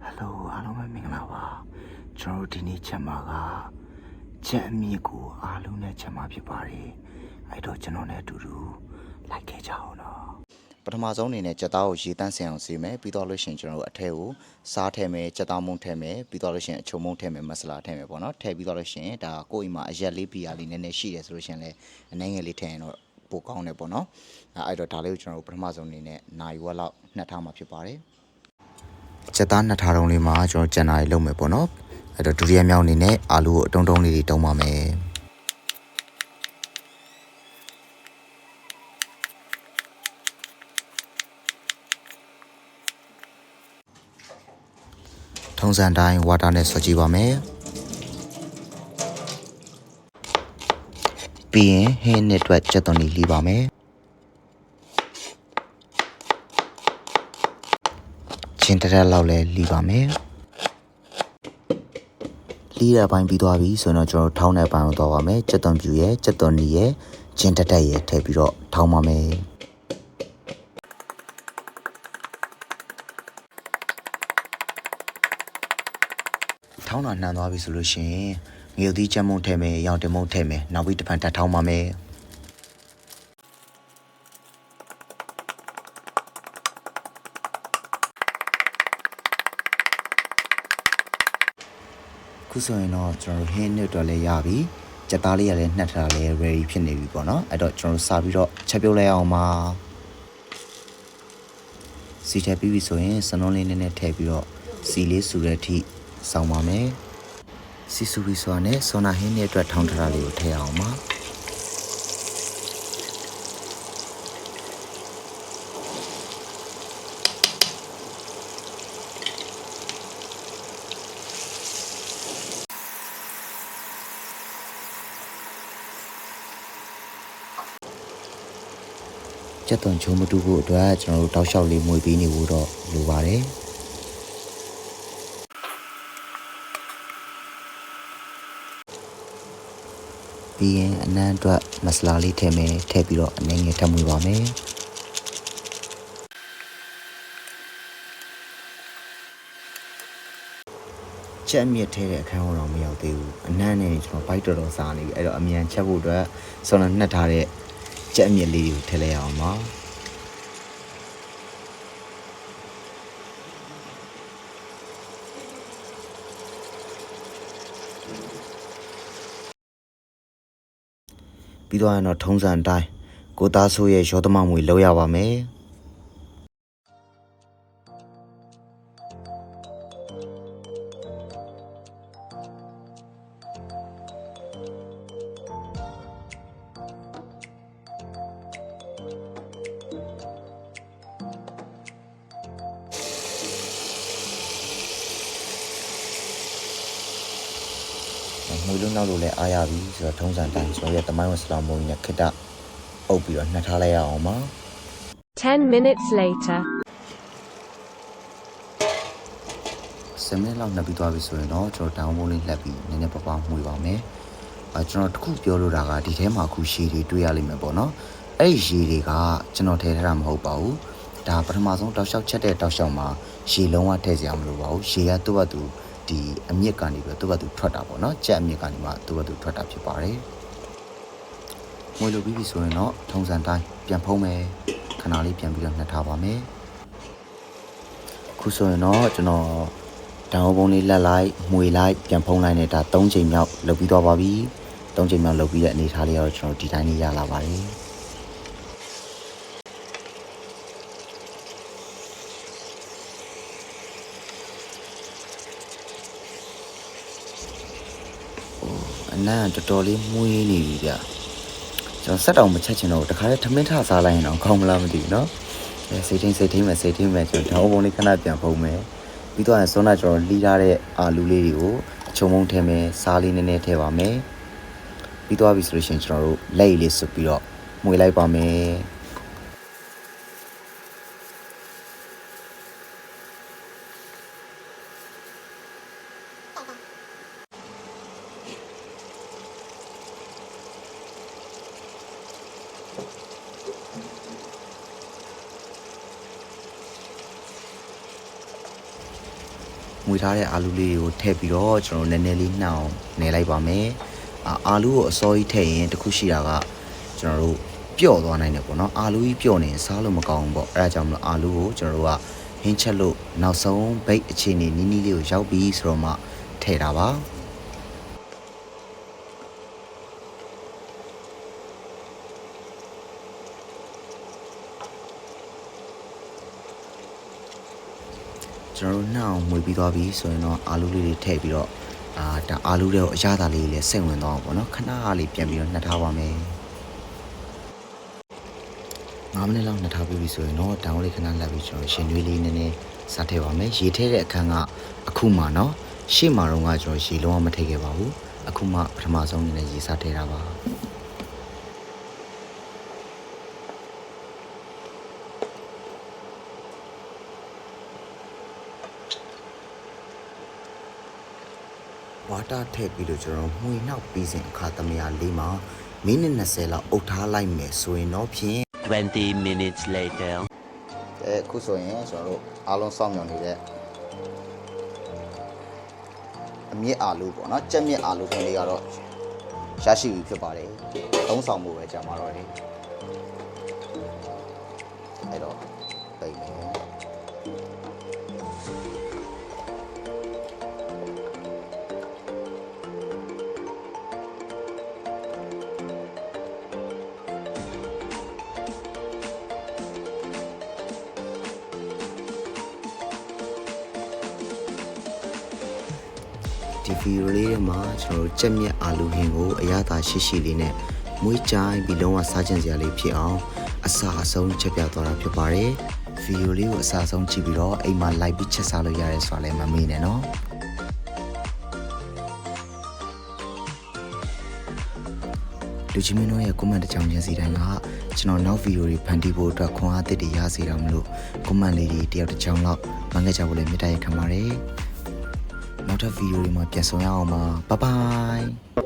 Hello အားလုံးပဲမင်္ဂလာပါကျွန်တော်တို့ဒီနေ့ချက်မှာကချက်အမြင့်ကိုအားလုံးနဲ့ချက်မှာဖြစ်ပါတယ်အဲ့တော့ကျွန်တော်နဲ့အတူတူလိုက်ခဲ့ကြအောင်တော့ပထမဆုံးအနေနဲ့ချက်သားကိုရေတန်းဆင်အောင်စီမယ်ပြီးတော့လို့ရှိရင်ကျွန်တော်တို့အထက်ကိုစားထည့်မယ်ချက်သားမုန့်ထည့်မယ်ပြီးတော့လို့ရှိရင်အချုံမုန့်ထည့်မယ်မဆလာထည့်မယ်ပေါ့နော်ထည့်ပြီးတော့လို့ရှိရင်ဒါကိုယ့်အိမ်မှာအရက်လေးဘီယာလေးနည်းနည်းရှိတယ်ဆိုလို့ရှိရင်လည်းအနေငယ်လေးထည့်ရင်တော့ပိုကောင်းတယ်ပေါ့နော်အဲ့တော့ဒါလေးကိုကျွန်တော်တို့ပထမဆုံးအနေနဲ့နိုင်ဝက်လောက်နှက်ထားမှာဖြစ်ပါတယ်ချက်သားနှစ်ထားတုံးလေးမှာကျွန်တော်ကျန်တာလေးလုပ်မယ်ပေါ့နော်အဲ့တော့ဒုတိယမြောက်အနေနဲ့အာလူကိုအတုံးတုံးလေးတွေတုံးပါမယ်ထုံးစံတိုင်းဝါတာနဲ့ဆွကြည့်ပါမယ်ပြီးရင်ဟင်းနဲ့အတွက်ချက်သွန်လေးလှီးပါမယ်ချင်းတက်တက်လောက်လဲလှီးပါမယ်လှီးတဲ့အပိုင်းပြီးသွားပြီဆိုတော့ကျွန်တော်ထောင်းတဲ့အပိုင်းကိုသွားပါမယ်ချက်သွန်ပြူရဲ့ချက်သွန်နီရဲ့ချင်းတက်တက်ရဲ့ထည့်ပြီးတော့ထောင်းပါမယ်ထောင်းတာနှံသွားပြီဆိုလို့ရှိရင်ငရုတ်သီးချက်မုန့်ထည့်မယ်ရောင်တင်မုန့်ထည့်မယ်နောက်ပြီးတစ်ဖန်ထပ်ထောင်းပါမယ်ခုဆိုရင်တော့ကျွန်တော်ဟင်းနဲ့တော့လည်းရပြီချက်သားလေးရလည်းနှက်ထားလည်း ready ဖြစ်နေပြီပေါ့နော်အဲ့တော့ကျွန်တော်စပြီးတော့ချက်ပြုတ်လိုက်အောင်ပါစီထည့်ပြီးပြီဆိုရင်စနှုံးလေးနည်းနည်းထည့်ပြီးတော့စီလေးစူတဲ့အထိစောင်းပါမယ်စီစူပြီးဆိုတော့ဆောနာဟင်းနဲ့အတွက်ထောင်းထားတာလေးကိုထည့်အောင်ပါချက်သွန်ချုံမတူဖို့အတွက်ကျွန်တော်တို့တောက်လျှောက်လေးမွေပေးနေဖို့တော့လိုပါတယ်ပြီးရင်အနံ့အတွက်မဆလာလေးထည့်မယ်ထည့်ပြီးတော့အနေငယ်ထပ်မွေပါမယ်ချက်အမြင့်ထဲတဲ့အခန်းတော့မရောက်သေးဘူးအနံ့နဲ့ကျွန်တော်ဘိုက်တော်စားနေပြီအဲ့တော့အမြန်ချက်ဖို့အတွက်ဆောင်းနှက်ထားတဲ့ချက်အမြင့်လေးကိုထည့်လိုက်အောင်ပါပြီးတော့ရင်တော့ထုံးစံတိုင်းကိုသားဆိုးရဲ့ရောသမမွေလောက်ရပါမယ်ငွေလုံးနောက်လို့လည်းအားရပြီဆိုတော့ထုံးစံတိုင်းကျွန်တော်ရဲ့တမိုင်းဝင်စလောင်မုံနဲ့ခစ်တအုပ်ပြီးတော့နှက်ထားလိုက်ရအောင်ပါ10 minutes later 10မိနစ်လောက်နှက်ပြီးသွားပြီဆိုရင်တော့ကျွန်တော်တောင်းမိုးလေးလှက်ပြီးနည်းနည်းပပမှွေပါမယ်ကျွန်တော်တခုပြောလို့တာကဒီထဲမှာအခုရှည်တွေတွေ့ရလိမ့်မယ်ပေါ့နော်အဲ့ဒီရှည်တွေကကျွန်တော်ထည့်ထားတာမဟုတ်ပါဘူးဒါပထမဆုံးတောက်လျှောက်ချက်တဲ့တောက်လျှောက်မှာရှည်လုံးဝထည့်စရာမလိုပါဘူးရှည်ကသူ့ဘက်သူဒီအမြင့်ကနေပြီးသူ့ဘက်သူထွက်တာပေါ့နော်ချက်အမြင့်ကနေမှသူ့ဘက်သူထွက်တာဖြစ်ပါတယ်ငွေလိုပြီးပြီဆိုရင်တော့ထုံစံတိုင်းပြန်ဖုံးမယ်ခဏလေးပြန်ပြီးတော့နှက်ထားပါမယ်ခုဆိုရင်တော့ကျွန်တော်တောင်ပုံလေးလက်လိုက်မှွေလိုက်ပြန်ဖုံးလိုက်နဲ့ဒါ3ချိန်မြောက်လုပ်ပြီးတော့ပါပြီ3ချိန်မြောက်လုပ်ပြီးတဲ့အနေထားလေးကတော့ကျွန်တော်ဒီတိုင်းလေးရလာပါတယ်အနံ့တော်တော်လေးမွေးနေပြီဗျကျွန်တော်ဆက်တောင်မချက်ချင်တော့တခါတည်းထမင်းထစားလိုက်ရင်တော့ကောင်းမလားမသိဘူးเนาะစိတ်ထိန်မယ်ကျွန်တော်တောင်ပုံလေးခဏပြန်ဖုံးမယ်ပြီးတော့ဆောနာကျွန်တော်လှီးထားတဲ့အာလူလေးတွေကိုအချုံမုံထည့်မယ်စားလေးနည်းနည်းထည့်ပါမယ်ပြီးသွားပြီဆိုလို့ရှိရင်ကျွန်တော်တို့လက်ရည်လေးစွပ်ပြီးတော့မှွေလိုက်ပါမယ် ငွေထားတဲ့အာလူလေးတွေကိုထည့်ပြီးတော့ကျွန်တော်နည်းနည်းလေးနှောင်နေလိုက်ပါမယ်အာလူကိုအစောကြီးထည့်ရင်တခုရှိတာကကျွန်တော်တို့ပျော့သွားနိုင်တယ်ပေါ့နော်အာလူကြီးပျော့နေရင်စားလို့မကောင်းဘူးပေါ့အဲ့ဒါကြောင့်မလို့အာလူကိုကျွန်တော်တို့ကဟင်းချက်လို့နောက်ဆုံးဘိတ်အခြေအနေနီးနီးလေးကိုရောက်ပြီးဆိုတော့မှထည့်တာပါကျွန်တော်တို့နှောင်မှွေပြီးသွားပြီဆိုရင်တော့အာလူလေးတွေထည့်ပြီးတော့ဒါအာလူတွေကိုအရသာလေးလည်းစိတ်ဝင်သွားအောင်ပေါ့နော်ခဏလေးပြန်ပြီးတော့နှက်ထားပါမယ်9မိနစ်လောက်နှက်ထားပြီးပြီဆိုရင်တော့တောင်းလေးခဏလက်ပြီးကျွန်တော်ရှင်တွေးလေးနည်းနည်းစားထည့်ပါမယ်ရေထည့်တဲ့အခန်းကအခုမှနော်ရှေ့မှာတော့ကကျွန်တော်ရေလုံးဝမထည့်ခဲ့ပါဘူးအခုမှပထမဆုံးအနေနဲ့ရေစားထည့်တာပါဝါတာထည့်ပြီးတော့ကျွန်တော်မှွေနှောက်ပြီးစဉ်အခါသမယလေးမှာမိနစ်20လောက်အုပ်ထားလိုက်မယ်ဆိုရင်တော့ဖြင့်20 minutes later အခုဆိုရင်ကျွန်တော်တို့အားလုံးစောင့်မျှော်နေတဲ့အမြင့်အာလူပေါ့နော်ကြက်မြင့်အာလူခင်းလေးကတော့ရရှိပြီဖြစ်ပါတယ်သုံးဆောင်မှုပဲကြာမှာတော့တယ်အဲ့တော့ပိတ်မယ်ဒီဗီဒီယိုလေးမှာကျွန်တော်တို့ကြက်မြက်အာလူဟင်းကိုအရသာရှိရှိလေးနဲ့မွေးကြိုင်းပြီးလုံးဝစားကျင်စရာလေးဖြစ်အောင်အစာအဆုံးချက်ပြသွားတာဖြစ်ပါတယ်ဗီဒီယိုလေးကိုအစာအဆုံးကြည့်ပြီးတော့အိမ်မှာလိုက်ပြီးချက်စားလို့ရတယ်ဆိုတာလည်းမမေ့နဲ့နော်လူချင်းမင်းတို့ရဲ့ comment တစ်ချောင်းချင်းစီတိုင်းကကျွန်တော်နောက်ဗီဒီယိုတွေဖန်တီးဖို့အတွက်ခွန်အားသစ်တွေရစေတာမလို့ comment လေးတွေတယောက်တစ်ချောင်းလောက်မှန်ခဲ့ကြဖို့လည်းမေတ္တာရက်ခံပါတယ်နောက်ထပ်ဗီဒီယိုတွေမှာပြန်ဆောင်ရအောင်ပါဘိုင်ဘိုင်